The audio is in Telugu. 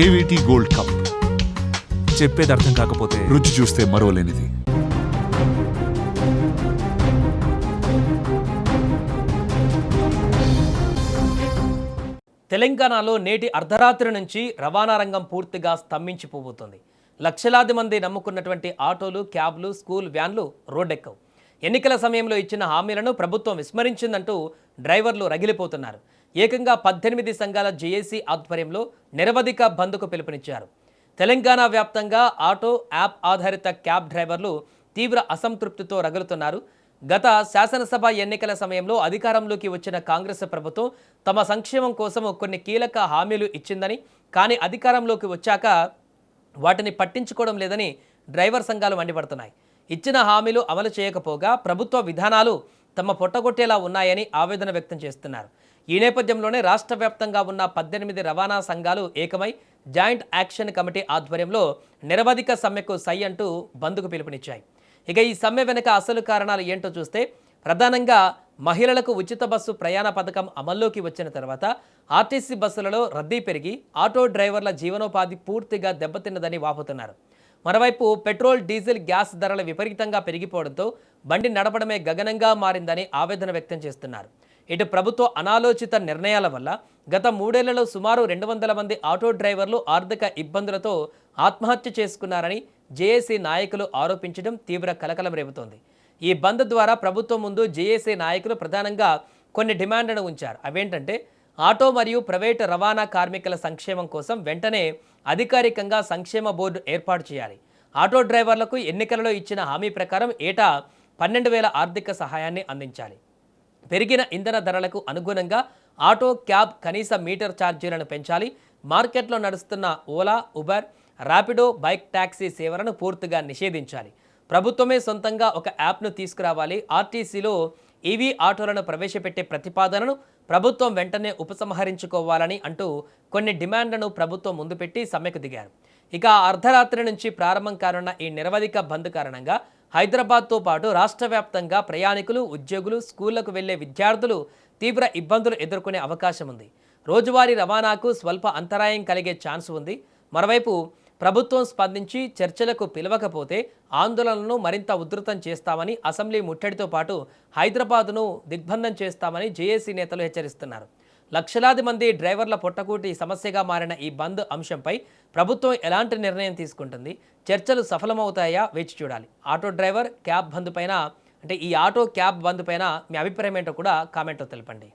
AVT gold cup. చెప్పేది అర్థం కాకపోతే రుచి చూస్తే మరోలేనిది. తెలంగాణలో నేటి అర్ధరాత్రి నుంచి రవాణా రంగం పూర్తిగా స్తంభించిపోబోతోంది. లక్షలాది మంది నమ్ముకున్నటువంటి ఆటోలు, క్యాబ్లు, స్కూల్ వ్యాన్లు రోడ్డెక్కవు. ఎన్నికల సమయంలో ఇచ్చిన హామీలను ప్రభుత్వం విస్మరించిందంటూ డ్రైవర్లు రగిలిపోతున్నారు. ఏకంగా 18 సంఘాల జేఏసీ ఆధ్వర్యంలో నిరవధిక బంద్కు పిలుపునిచ్చారు. తెలంగాణ వ్యాప్తంగా ఆటో, యాప్ ఆధారిత క్యాబ్ డ్రైవర్లు తీవ్ర అసంతృప్తితో రగులుతున్నారు. గత శాసనసభ ఎన్నికల సమయంలో అధికారంలోకి వచ్చిన కాంగ్రెస్ ప్రభుత్వం తమ సంక్షేమం కోసం కొన్ని కీలక హామీలు ఇచ్చిందని, కానీ అధికారంలోకి వచ్చాక వాటిని పట్టించుకోవడం లేదని డ్రైవర్ సంఘాలు మండిపడుతున్నాయి. ఇచ్చిన హామీలు అమలు చేయకపోగా ప్రభుత్వ విధానాలు తమ పొట్టగొట్టేలా ఉన్నాయని ఆవేదన వ్యక్తం చేస్తున్నారు. ఈ నేపథ్యంలోనే రాష్ట్ర వ్యాప్తంగా ఉన్న 18 రవాణా సంఘాలు ఏకమై జాయింట్ యాక్షన్ కమిటీ ఆధ్వర్యంలో నిరవధిక సమ్మెకు సై అంటూ బంద్కు పిలుపునిచ్చాయి. ఇక ఈ సమ్మె వెనుక అసలు కారణాలు ఏంటో చూస్తే, ప్రధానంగా మహిళలకు ఉచిత బస్సు ప్రయాణ పథకం అమల్లోకి వచ్చిన తర్వాత ఆర్టీసీ బస్సులలో రద్దీ పెరిగి ఆటో డ్రైవర్ల జీవనోపాధి పూర్తిగా దెబ్బతిన్నదని వాపోతున్నారు. మరోవైపు పెట్రోల్, డీజిల్, గ్యాస్ ధరలు విపరీతంగా పెరిగిపోవడంతో బండి నడపడమే గగనంగా మారిందని ఆవేదన వ్యక్తం చేస్తున్నారు. ఇటు ప్రభుత్వ అనాలోచిత నిర్ణయాల వల్ల గత 3 ఏళ్లలో సుమారు 200 మంది ఆటో డ్రైవర్లు ఆర్థిక ఇబ్బందులతో ఆత్మహత్య చేసుకున్నారని జేఏసీ నాయకులు ఆరోపించడం తీవ్ర కలకలం రేపుతోంది. ఈ బంద్ ద్వారా ప్రభుత్వం ముందు జేఏసీ నాయకులు ప్రధానంగా కొన్ని డిమాండ్లను ఉంచారు. అవేంటంటే, ఆటో మరియు ప్రైవేటు రవాణా కార్మికుల సంక్షేమం కోసం వెంటనే అధికారికంగా సంక్షేమ బోర్డు ఏర్పాటు చేయాలి. ఆటో డ్రైవర్లకు ఎన్నికలలో ఇచ్చిన హామీ ప్రకారం ఏటా 12,000 ఆర్థిక సహాయాన్ని అందించాలి. పెరిగిన ఇంధన ధరలకు అనుగుణంగా ఆటో, క్యాబ్ కనీస మీటర్ ఛార్జీలను పెంచాలి. మార్కెట్లో నడుస్తున్న Ola, Uber, Rapido, bike taxi సేవలను పూర్తిగా నిషేధించాలి. ప్రభుత్వమే సొంతంగా ఒక యాప్ను తీసుకురావాలి. ఆర్టీసీలో ఈవీ ఆటోలను ప్రవేశపెట్టే ప్రతిపాదనను ప్రభుత్వం వెంటనే ఉపసంహరించుకోవాలని అంటూ కొన్ని డిమాండ్లను ప్రభుత్వం ముందు పెట్టి సమ్మెకు దిగారు. ఇక అర్ధరాత్రి నుంచి ప్రారంభం కానున్న ఈ నిరవధిక బంద్ కారణంగా హైదరాబాద్తో పాటు రాష్ట్ర వ్యాప్తంగా ప్రయాణికులు, ఉద్యోగులు, స్కూళ్లకు వెళ్లే విద్యార్థులు తీవ్ర ఇబ్బందులు ఎదుర్కొనే అవకాశం ఉంది. రోజువారీ రవాణాకు స్వల్ప అంతరాయం కలిగే ఛాన్స్ ఉంది. మరోవైపు ప్రభుత్వం స్పందించి చర్చలకు పిలవకపోతే ఆందోళనలను మరింత ఉధృతం చేస్తామని, అసెంబ్లీ ముట్టడితో పాటు హైదరాబాద్ను దిగ్బంధం చేస్తామని జేఏసీ నేతలు హెచ్చరిస్తున్నారు. లక్షలాది మంది డ్రైవర్ల పొట్టకూటి సమస్యగా మారిన ఈ బంద్ అంశంపై ప్రభుత్వం ఎలాంటి నిర్ణయం తీసుకుంటుంది? చర్చలు సఫలమవుతాయా? వేచి చూడాలి. ఆటో డ్రైవర్, క్యాబ్ బంద్ పైన, అంటే ఈ ఆటో క్యాబ్ బంద్ పైన మీ అభిప్రాయం ఏంటో కూడా కామెంట్లో తెలపండి.